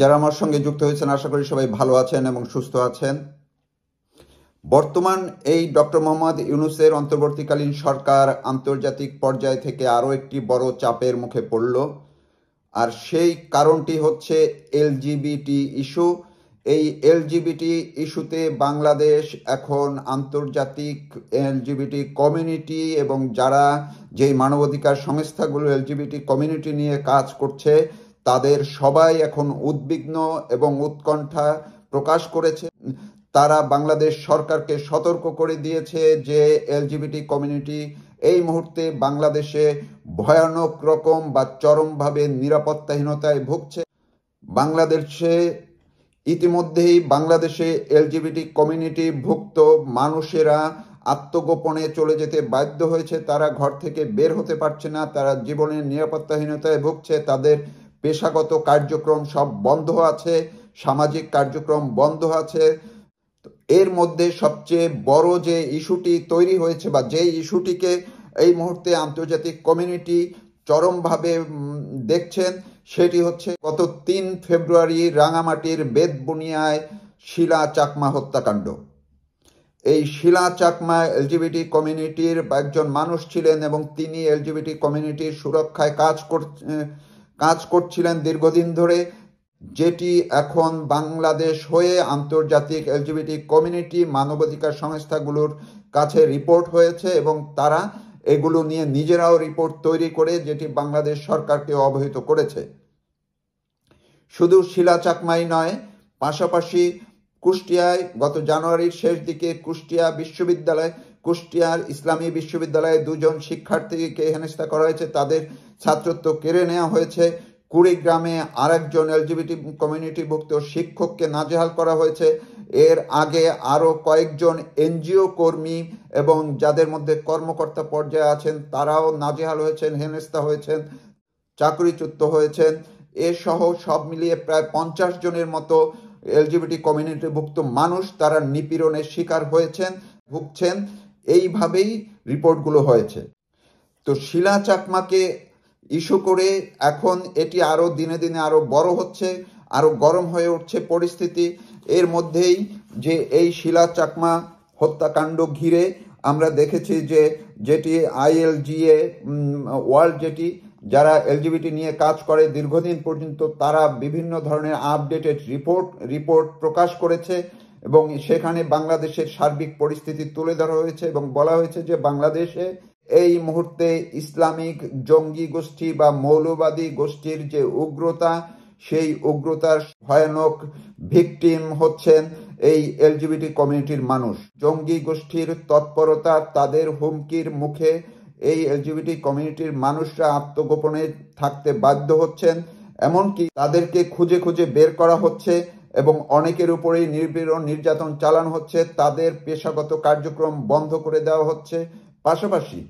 যারা আমার সঙ্গে যুক্ত হয়েছেন আশা করি সবাই ভালো আছেন এবং সুস্থ আছেন। বর্তমান এই ডক্টর মোহাম্মদ ইউনূসের অন্তর্বর্তীকালীন সরকার আন্তর্জাতিক পর্যায় থেকে আরও একটি বড় চাপের মুখে পড়ল, আর সেই কারণটি হচ্ছে এলজিবিটি ইস্যু। এই এলজিবিটি ইস্যুতে বাংলাদেশ এখন আন্তর্জাতিক এলজিবিটি কমিউনিটি এবং যারা যেই মানবাধিকার সংস্থাগুলো এলজিবিটি কমিউনিটি নিয়ে কাজ করছে তাদের সবাই এখন উদ্বিগ্ন এবং উৎকণ্ঠা প্রকাশ করেছে। তারা বাংলাদেশ সরকারকে সতর্ক করে দিয়েছে যে এলজিবিটি কমিউনিটি এই মুহূর্তে বাংলাদেশে ভয়ানক রকম বা চরমভাবে নিরাপত্তাহীনতায় ভুগছে। বাংলাদেশে এলজিবিটি কমিউনিটি ভুক্ত মানুষেরা আত্মগোপনে চলে যেতে বাধ্য হয়েছে। তারা ঘর থেকে বের হতে পারছে না, তারা জীবনের নিরাপত্তাহীনতায় ভুগছে, তাদের পেশাগত কার্যক্রম সব বন্ধ আছে, সামাজিক কার্যক্রম বন্ধ আছে। এর মধ্যে সবচেয়ে বড় যে ইস্যুটি তৈরি হয়েছে বা যে ইস্যুটিকে এই মুহূর্তে আন্তর্জাতিক কমিউনিটি চরমভাবে দেখছেন সেটি হচ্ছে গত ৩ ফেব্রুয়ারি রাঙামাটির বেতবুনিয়ায় শিলা চাকমা হত্যাকাণ্ড। এই শিলা চাকমা এলজিবিটি কমিউনিটির একজন মানুষ ছিলেন এবং তিনি এলজিবিটি কমিউনিটির সুরক্ষায় কাজ করছিলেন দীর্ঘদিন ধরে, যেটি এখন বাংলাদেশ হয়ে আন্তর্জাতিক এলজিবিটি কমিউনিটি মানবাধিকার সংস্থাগুলোর কাছে রিপোর্ট হয়েছে এবং তারা এগুলো নিয়ে নিজেরাও রিপোর্ট তৈরি করে যেটি বাংলাদেশ সরকারকে অবহিত করেছে। শুধু শিলা চাকমাই নয়, পাশাপাশি কুষ্টিয়ায় গত জানুয়ারির শেষ দিকে কুষ্টিয়ার ইসলামী বিশ্ববিদ্যালয়ে 2 জন শিক্ষার্থীকে হেনস্থা করা হয়েছে, তাদের ছাত্রত্ব কেড়ে নেওয়া হয়েছে। কুড়িগ্রামে আরেকজন এলজিবিটি কমিউনিটিভুক্ত শিক্ষককে নাজেহাল করা হয়েছে। এর আগে আরও কয়েকজন এনজিও কর্মী এবং যাদের মধ্যে কর্মকর্তা পর্যায়ে আছেন তারাও নাজেহাল হয়েছেন, হেনস্থা হয়েছেন, চাকরিচ্যুত হয়েছেন। এসহ সব মিলিয়ে প্রায় 50 জনের মতো এলজিবিটি কমিউনিটিভুক্ত মানুষ তারা নিপীড়নের শিকার ভুগছেন। এইভাবেই রিপোর্টগুলো হয়েছে। তো শিলা চাকমাকে ইস্যু করে এখন এটি আরও দিনে দিনে আরও বড় হচ্ছে, আরও গরম হয়ে উঠছে পরিস্থিতি। এর মধ্যেই যে এই শিলা চাকমা হত্যাকাণ্ড ঘিরে আমরা দেখেছি যেটি ILGA ওয়ার্ল্ড যারা এলজিবিটি নিয়ে কাজ করে দীর্ঘদিন পর্যন্ত তারা বিভিন্ন ধরনের আপডেটেড রিপোর্ট প্রকাশ করেছে এবং সেখানে বাংলাদেশের সার্বিক পরিস্থিতি তুলে ধরা হয়েছে এবং বলা হয়েছে যে বাংলাদেশে এই মুহূর্তে ইসলামিক জঙ্গি গোষ্ঠী বা মৌলবাদী গোষ্ঠীর যে উগ্রতা, সেই উগ্রতার ভয়ানক ভিকটিম হচ্ছেন এই এলজিবিটি কমিউনিটির মানুষ। জঙ্গি গোষ্ঠীর তৎপরতা, তাদের হুমকির মুখে এই এলজিবিটি কমিউনিটির মানুষরা আত্মগোপনে থাকতে বাধ্য হচ্ছেন, এমনকি তাদেরকে খুঁজে খুঁজে বের করা হচ্ছে এবং অনেকের উপরেই নিপীড়ন নির্যাতন চালানো হচ্ছে, তাদের পেশাগত কার্যক্রম বন্ধ করে দেওয়া হচ্ছে। পাশাপাশি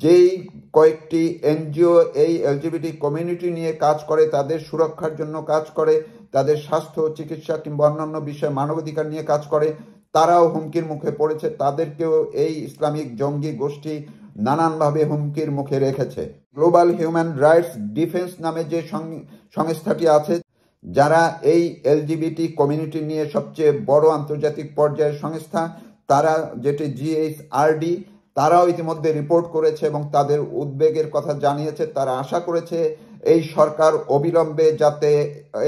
যেই কয়েকটি এনজিও এই এলজিবিটি কমিউনিটি নিয়ে কাজ করে, তাদের সুরক্ষার জন্য কাজ করে, তাদের স্বাস্থ্য চিকিৎসা কিংবা অন্যান্য বিষয়ে মানবাধিকার নিয়ে কাজ করে, তারাও হুমকির মুখে পড়েছে। তাদেরকেও এই ইসলামিক জঙ্গি গোষ্ঠী নানানভাবে হুমকির মুখে রেখেছে। গ্লোবাল হিউম্যান রাইটস ডিফেন্স নামে যে সংস্থাটি আছে, যারা এই এলজিবিটি কমিউনিটি নিয়ে সবচেয়ে বড় আন্তর্জাতিক পর্যায়ের সংস্থা, তারা যেটি GHRD, তারাও ইতিমধ্যে রিপোর্ট করেছে এবং তাদের উদ্বেগের কথা জানিয়েছে। তারা আশা করেছে এই সরকার অবিলম্বে যাতে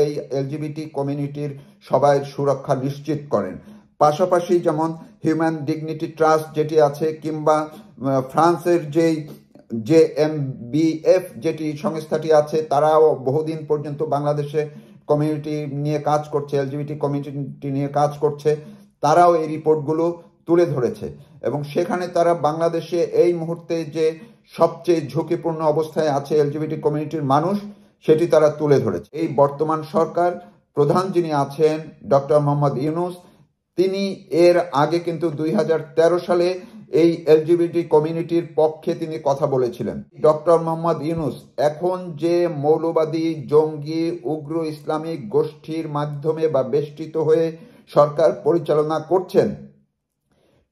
এই এলজিবিটি কমিউনিটির সবাই সুরক্ষা নিশ্চিত করেন। পাশাপাশি যেমন হিউম্যান ডিগনিটি ট্রাস্ট যেটি আছে, কিংবা ফ্রান্সের JMBF যেটি সংস্থাটি আছে, তারাও বহুদিন পর্যন্ত বাংলাদেশে কমিউনিটি নিয়ে কাজ করছে, এলজিবিটি কমিউনিটি নিয়ে কাজ করছে, তারাও এই রিপোর্টগুলো তুলে ধরেছে এবং সেখানে তারা বাংলাদেশে এই মুহূর্তে যে সবচেয়ে ঝুঁকিপূর্ণ অবস্থায় আছে এলজিবিটি কমিউনিটির মানুষ, সেটি তারা তুলে ধরেছে। এই বর্তমান সরকার প্রধান যিনি আছেন ডক্টর মোহাম্মদ ইউনূস, তিনি এর আগে কিন্তু 2013 সালে এই এলজিবিটি কমিউনিটির পক্ষে তিনি কথা বলেছিলেন। ডক্টর মোহাম্মদ ইউনূস এখন যে মৌলবাদী জঙ্গি উগ্র ইসলামিক গোষ্ঠীর মাধ্যমে বা বেষ্টিত হয়ে সরকার পরিচালনা করছেন,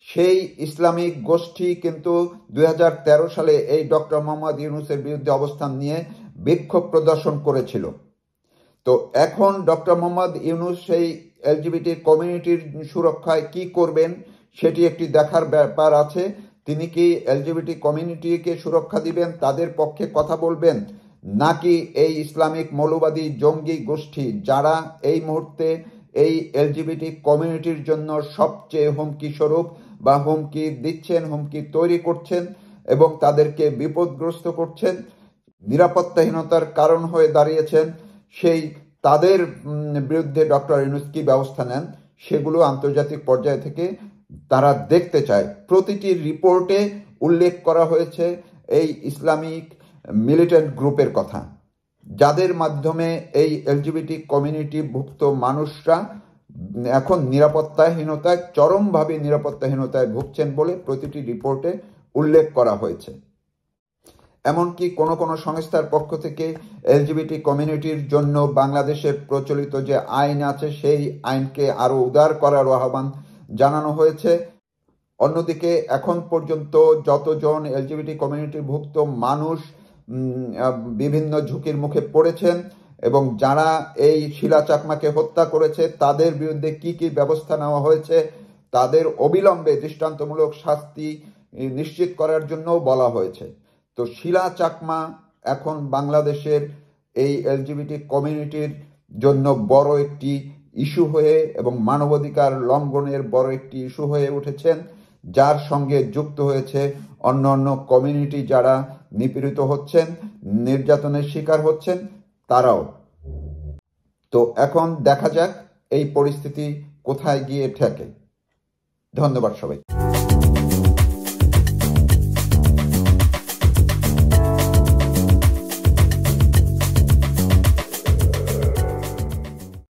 সেই ইসলামিক গোষ্ঠী কিন্তু 2013 সালে এই ডক্টর মোহাম্মদ ইউনূসের বিরুদ্ধে অবস্থান নিয়ে বিক্ষোভ প্রদর্শন করেছিল। তো তো এখন ডক্টর মোহাম্মদ ইউনূস সেই এলজিবিটি কমিউনিটির সুরক্ষায় কি করবেন সেটি একটি দেখার ব্যাপার আছে। তিনি কি এলজিবিটি কমিউনিটিকে সুরক্ষা দিবেন, তাদের পক্ষে কথা বলবেন, নাকি এই ইসলামিক মৌলবাদী জঙ্গি গোষ্ঠী যারা এই মুহূর্তে এই এলজিবিটি কমিউনিটির জন্য সবচেয়ে হুমকি স্বরূপ বা হুমকি দিচ্ছেন, হুমকি তৈরি করছেন এবং তাদেরকে বিপদগ্রস্ত করছেন, নিরাপত্তাহীনতার কারণ হয়ে দাঁড়িয়েছেন, সেই তাদের বিরুদ্ধে ডক্টর ইউনূস কি ব্যবস্থা নেন সেগুলো আন্তর্জাতিক পর্যায় থেকে তারা দেখতে চায়। প্রতিটি রিপোর্টে উল্লেখ করা হয়েছে এই ইসলামিক মিলিটেন্ট গ্রুপের কথা, যাদের মাধ্যমে এই এলজিবিটি কমিউনিটিভুক্ত মানুষরা এখন নিরাপত্তাহীনতায়, চরমভাবে নিরাপত্তাহীনতায় ভুগছেন বলে প্রতিটি রিপোর্টে উল্লেখ করা হয়েছে। এমনকি কোনো কোনো সংস্থার পক্ষ থেকে এলজিবিটি কমিউনিটির জন্য বাংলাদেশের প্রচলিত যে আইন আছে সেই আইনকে আরও উদার করার আহ্বান জানানো হয়েছে। অন্যদিকে এখন পর্যন্ত যতজন এলজিবিটি কমিউনিটিভুক্ত মানুষ বিভিন্ন ঝুঁকির মুখে পড়েছেন এবং যারা এই শিলা চাকমাকে হত্যা করেছে তাদের বিরুদ্ধে কি কি ব্যবস্থা নেওয়া হয়েছে, তাদের অবিলম্বে দৃষ্টান্তমূলক শাস্তি নিশ্চিত করার জন্যও বলা হয়েছে। তো শিলা চাকমা এখন বাংলাদেশের এই এলজিবিটি কমিউনিটির জন্য বড় একটি ইস্যু হয়ে এবং মানবাধিকার লঙ্ঘনের বড় একটি ইস্যু হয়ে উঠেছেন, যার সঙ্গে যুক্ত হয়েছে অন্য অন্য কমিউনিটি যারা নিপীড়িত হচ্ছেন, নির্যাতনের শিকার হচ্ছেন তারাও। তো এখন দেখা যাক এই পরিস্থিতি কোথায় গিয়ে ঠেকে। ধন্যবাদ সবাই।